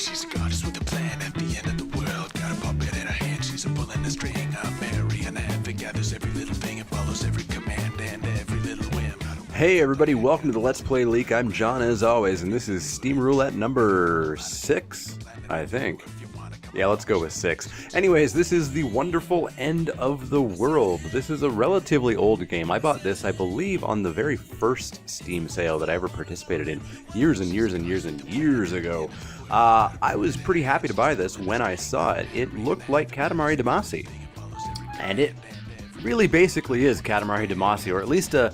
She's a goddess with a plan at the end of the world. Got a puppet in her hand, she's a bull in a string. A marionette that gathers every little thing and follows every command and every little whim. Hey everybody, welcome to the Let's Play Leak. I'm John as always, and this is Steam Roulette number 6, I think. Yeah, let's go with 6. Anyways, this is the wonderful End of the World. This is a relatively old game. I bought this, I believe, on the very first Steam sale that I ever participated in years and years and years and years ago. I was pretty happy to buy this when I saw it. It looked like Katamari Damacy. And it really basically is Katamari Damacy, or at least a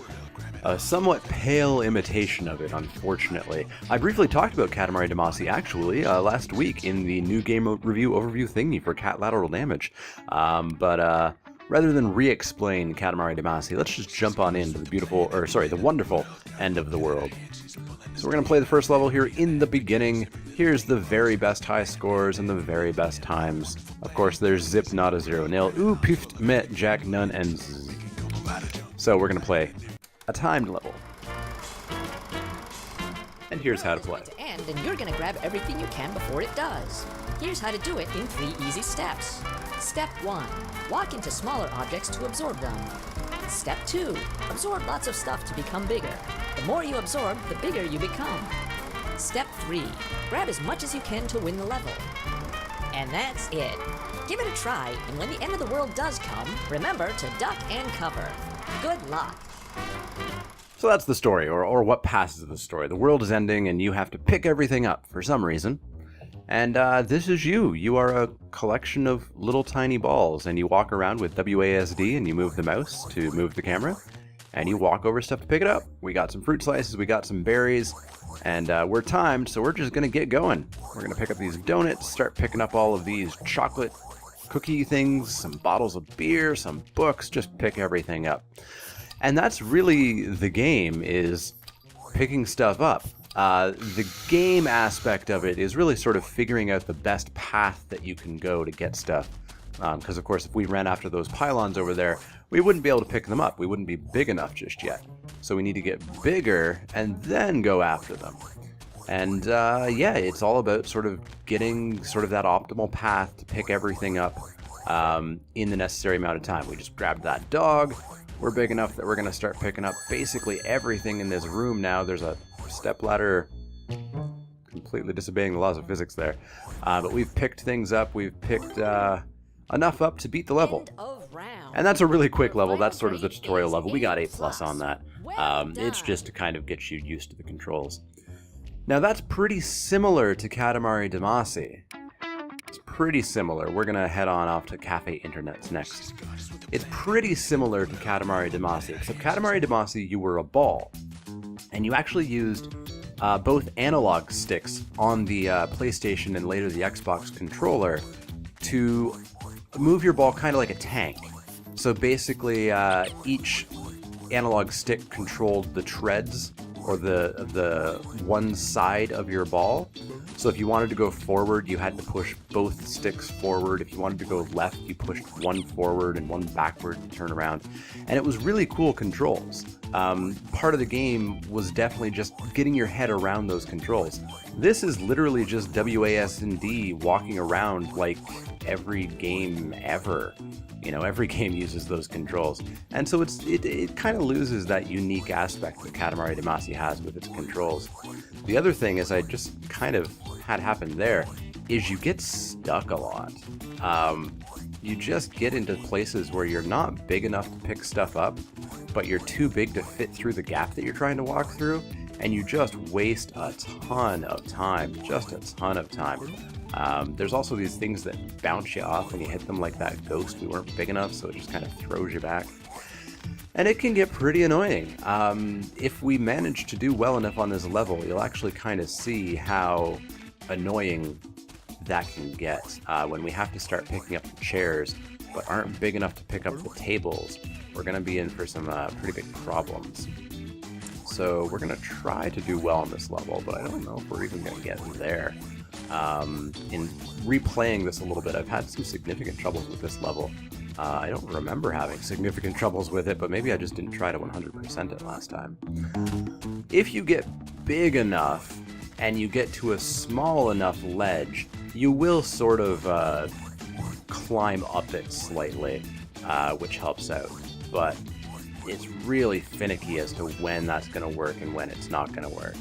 somewhat pale imitation of it, unfortunately. I briefly talked about Katamari Damacy, actually, last week in the new game review overview thingy for Cat Lateral Damage. But rather than re-explain Katamari Damacy, let's just jump on into the wonderful End of the World. So we're going to play the first level here in the beginning. Here's the very best high scores and the very best times. Of course, there's Zip, not a 0-0. Ooh, Pift, Met, Jack, None, and Z. So we're going to play a timed level. And here's how to play. To end, and you're gonna grab everything you can before it does. Here's how to do it in 3 easy steps. Step 1. Walk into smaller objects to absorb them. Step 2. Absorb lots of stuff to become bigger. The more you absorb, the bigger you become. Step 3. Grab as much as you can to win the level. And that's it. Give it a try, and when the end of the world does come, remember to duck and cover. Good luck. So that's the story, or what passes of the story. The world is ending, and you have to pick everything up for some reason. And this is you. You are a collection of little tiny balls, and you walk around with WASD, and you move the mouse to move the camera, and you walk over stuff to pick it up. We got some fruit slices, we got some berries, and we're timed, so we're just going to get going. We're going to pick up these donuts, start picking up all of these chocolate cookie things, some bottles of beer, some books, just pick everything up. And that's really the game, is picking stuff up. The game aspect of it is really sort of figuring out the best path that you can go to get stuff. Because, of course, if we ran after those pylons over there, we wouldn't be able to pick them up. We wouldn't be big enough just yet. So we need to get bigger and then go after them. And, yeah, it's all about sort of getting sort of that optimal path to pick everything up in the necessary amount of time. We just grabbed that dog. We're big enough that we're going to start picking up basically everything in this room now. There's a stepladder, completely disobeying the laws of physics there. But we've picked things up. We've picked enough up to beat the level. And that's a really quick level. That's sort of the tutorial level. We got A+ on that. It's just to kind of get you used to the controls. Now that's pretty similar to Katamari Damacy. It's pretty similar. We're going to head on off to Cafe Internets next. It's pretty similar to Katamari Damacy, except Katamari Damacy, you were a ball. And you actually used both analog sticks on the PlayStation and later the Xbox controller to move your ball kind of like a tank. So basically, each analog stick controlled the treads, or the one side of your ball. So if you wanted to go forward, you had to push both sticks forward. If you wanted to go left, you pushed one forward and one backward to turn around. And it was really cool controls. Part of the game was definitely just getting your head around those controls. This is literally just WASD walking around like every game ever. You know, every game uses those controls. And so it kind of loses that unique aspect that Katamari Damacy has with its controls. The other thing is I just kind of had happen there is you get stuck a lot. You just get into places where you're not big enough to pick stuff up, but you're too big to fit through the gap that you're trying to walk through, and you just waste a ton of time, just a ton of time. There's also these things that bounce you off when you hit them, like that ghost. We weren't big enough, so it just kind of throws you back. And it can get pretty annoying. If we manage to do well enough on this level, you'll actually kind of see how annoying that can get when we have to start picking up the chairs, but aren't big enough to pick up the tables. We're going to be in for some pretty big problems. So we're going to try to do well on this level, but I don't know if we're even going to get there. In replaying this a little bit, I've had some significant troubles with this level. I don't remember having significant troubles with it, but maybe I just didn't try to 100% it last time. If you get big enough and you get to a small enough ledge, you will sort of climb up it slightly, which helps out. But it's really finicky as to when that's going to work and when it's not going to work.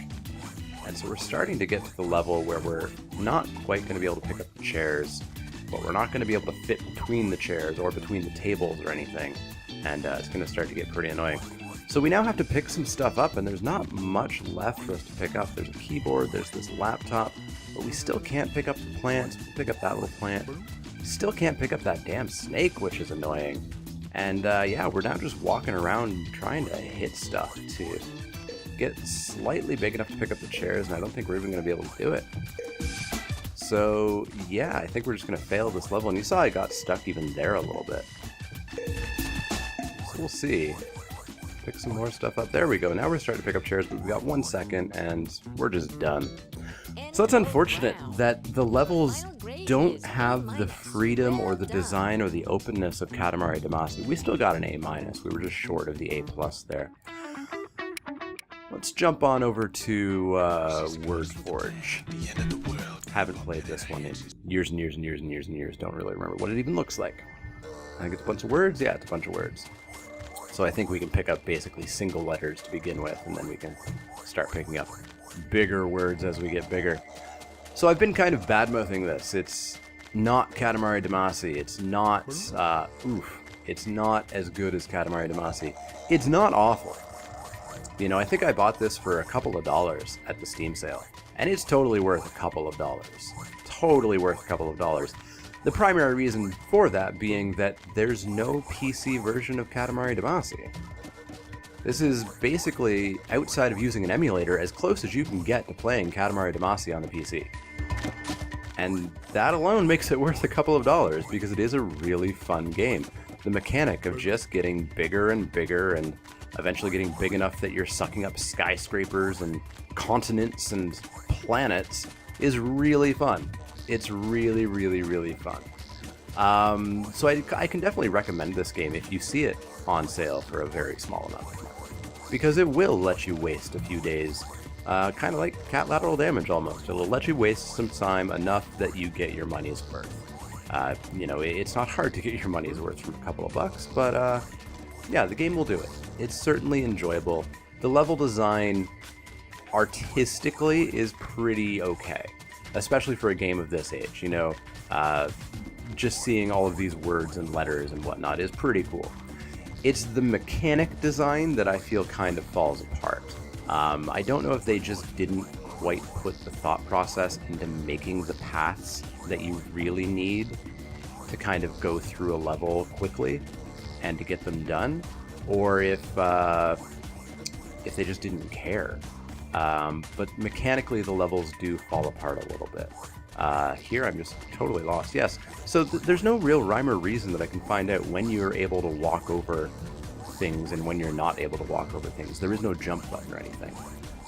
And so we're starting to get to the level where we're not quite going to be able to pick up the chairs, but we're not going to be able to fit between the chairs or between the tables or anything. And it's going to start to get pretty annoying. So we now have to pick some stuff up, and there's not much left for us to pick up. There's a keyboard, there's this laptop, but we still can't pick up the plants, pick up that little plant. We still can't pick up that damn snake, which is annoying. And yeah, we're now just walking around trying to hit stuff to get slightly big enough to pick up the chairs, and I don't think we're even going to be able to do it. So yeah, I think we're just going to fail this level, and you saw I got stuck even there a little bit. So we'll see. Pick some more stuff up. There we go. Now we're starting to pick up chairs, but we've got 1 second, and we're just done. So it's unfortunate that the levels don't have the freedom or the design or the openness of Katamari Damacy. We still got an A-. We were just short of the A+ there. Let's jump on over to Wordforge. Haven't played this one in years and years and years and years and years. Don't really remember what it even looks like. I think it's a bunch of words. Yeah, it's a bunch of words. So I think we can pick up basically single letters to begin with, and then we can start picking up bigger words as we get bigger. So I've been kind of bad-mouthing this. It's not Katamari Damacy. It's not, it's not as good as Katamari Damacy. It's not awful. You know, I think I bought this for a couple of dollars at the Steam sale, and it's totally worth a couple of dollars. Totally worth a couple of dollars. The primary reason for that being that there's no PC version of Katamari Damacy. This is basically, outside of using an emulator, as close as you can get to playing Katamari Damacy on the PC. And that alone makes it worth a couple of dollars, because it is a really fun game. The mechanic of just getting bigger and bigger and eventually getting big enough that you're sucking up skyscrapers and continents and planets is really fun. It's really, really, really fun. So I can definitely recommend this game if you see it on sale for a very small amount of money, because it will let you waste a few days, kind of like cat lateral damage almost. It'll let you waste some time enough that you get your money's worth. You know, it's not hard to get your money's worth from a couple of bucks, but yeah, the game will do it. It's certainly enjoyable. The level design, artistically, is pretty okay, especially for a game of this age. You know, just seeing all of these words and letters and whatnot is pretty cool. It's the mechanic design that I feel kind of falls apart. I don't know if they just didn't quite put the thought process into making the paths that you really need to kind of go through a level quickly and to get them done, or if they just didn't care. But mechanically, the levels do fall apart a little bit. Here, I'm just totally lost. Yes, so there's no real rhyme or reason that I can find out when you're able to walk over things and when you're not able to walk over things. There is no jump button or anything.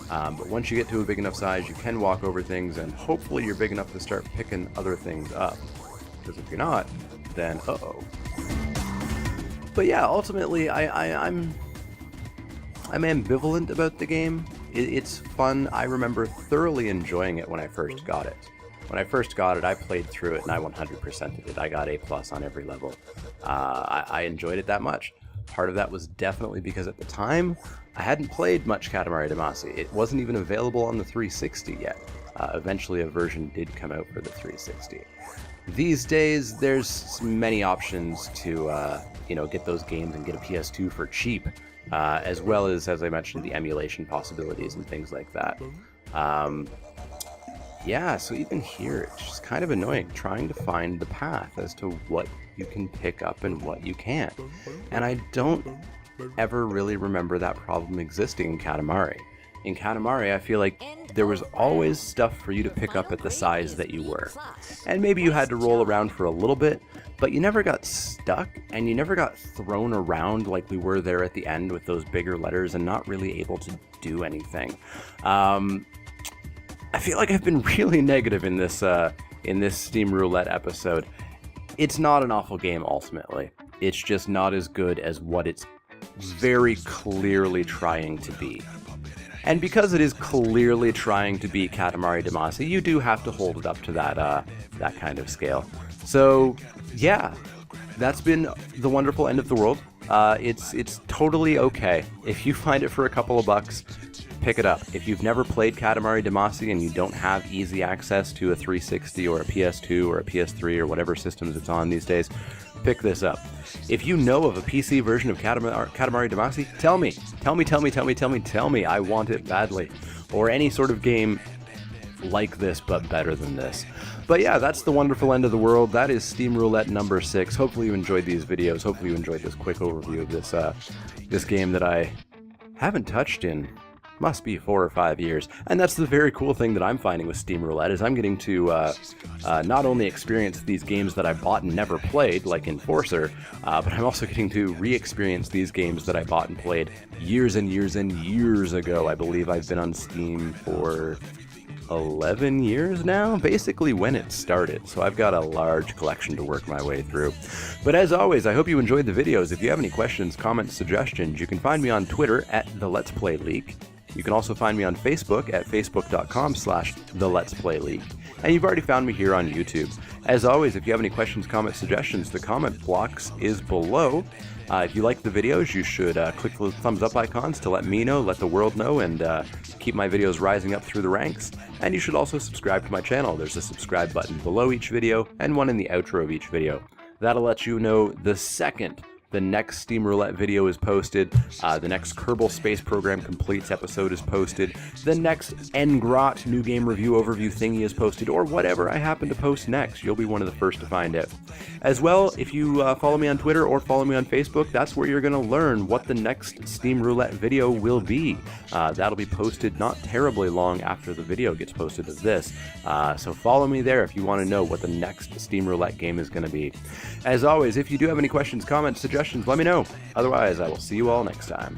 But once you get to a big enough size, you can walk over things, and hopefully you're big enough to start picking other things up. Because if you're not, then uh-oh. But yeah, ultimately, I'm ambivalent about the game. It's fun. I remember thoroughly enjoying it when I first got it. When I first got it, I played through it and I 100%ed it. I got A+ on every level. I enjoyed it that much. Part of that was definitely because at the time, I hadn't played much Katamari Damacy. It wasn't even available on the 360 yet. Eventually a version did come out for the 360. These days, there's many options to get those games and get a PS2 for cheap, as well as I mentioned, the emulation possibilities and things like that. Yeah, so even here, it's just kind of annoying trying to find the path as to what you can pick up and what you can't. And I don't ever really remember that problem existing in Katamari. In Katamari, I feel like there was always stuff for you to pick up at the size that you were. And maybe you had to roll around for a little bit, but you never got stuck, and you never got thrown around like we were there at the end with those bigger letters and not really able to do anything. I feel like I've been really negative in this Steam Roulette episode. It's not an awful game, ultimately. It's just not as good as what it's very clearly trying to be. And because it is clearly trying to be Katamari Damacy, you do have to hold it up to that kind of scale. So, yeah, that's been The Wonderful End of the World. It's totally okay. If you find it for a couple of bucks, pick it up. If you've never played Katamari Damacy and you don't have easy access to a 360 or a PS2 or a PS3 or whatever systems it's on these days, pick this up. If you know of a PC version of Katamari Damacy, tell me. I want it badly. Or any sort of game like this, but better than this. But yeah, that's The Wonderful End of the World. That is Steam Roulette number 6. Hopefully you enjoyed these videos. Hopefully you enjoyed this quick overview of this game that I haven't touched in must be 4 or 5 years. And that's the very cool thing that I'm finding with Steam Roulette, is I'm getting to not only experience these games that I bought and never played, like Enforcer, but I'm also getting to re-experience these games that I bought and played years and years and years ago. I believe I've been on Steam for 11 years now, basically when it started, so I've got a large collection to work my way through. But as always, I hope you enjoyed the videos. If you have any questions, comments, suggestions, you can find me on Twitter at the Let's Play League. You can also find me on Facebook at facebook.com/the Let's Play League. And you've already found me here on YouTube. As always, if you have any questions, comments, suggestions, the comment box is below. If you like the videos, you should click the thumbs up icons to let me know, let the world know, and keep my videos rising up through the ranks. And you should also subscribe to my channel. There's a subscribe button below each video and one in the outro of each video. That'll let you know the second the next Steam Roulette video is posted, the next Kerbal Space Program Completes episode is posted, the next Engrot New Game Review Overview thingy is posted, or whatever I happen to post next. You'll be one of the first to find out. As well, if you follow me on Twitter or follow me on Facebook, that's where you're going to learn what the next Steam Roulette video will be. That'll be posted not terribly long after the video gets posted of this. So follow me there if you want to know what the next Steam Roulette game is going to be. As always, if you do have any questions, comments, suggestions, let me know. Otherwise, I will see you all next time.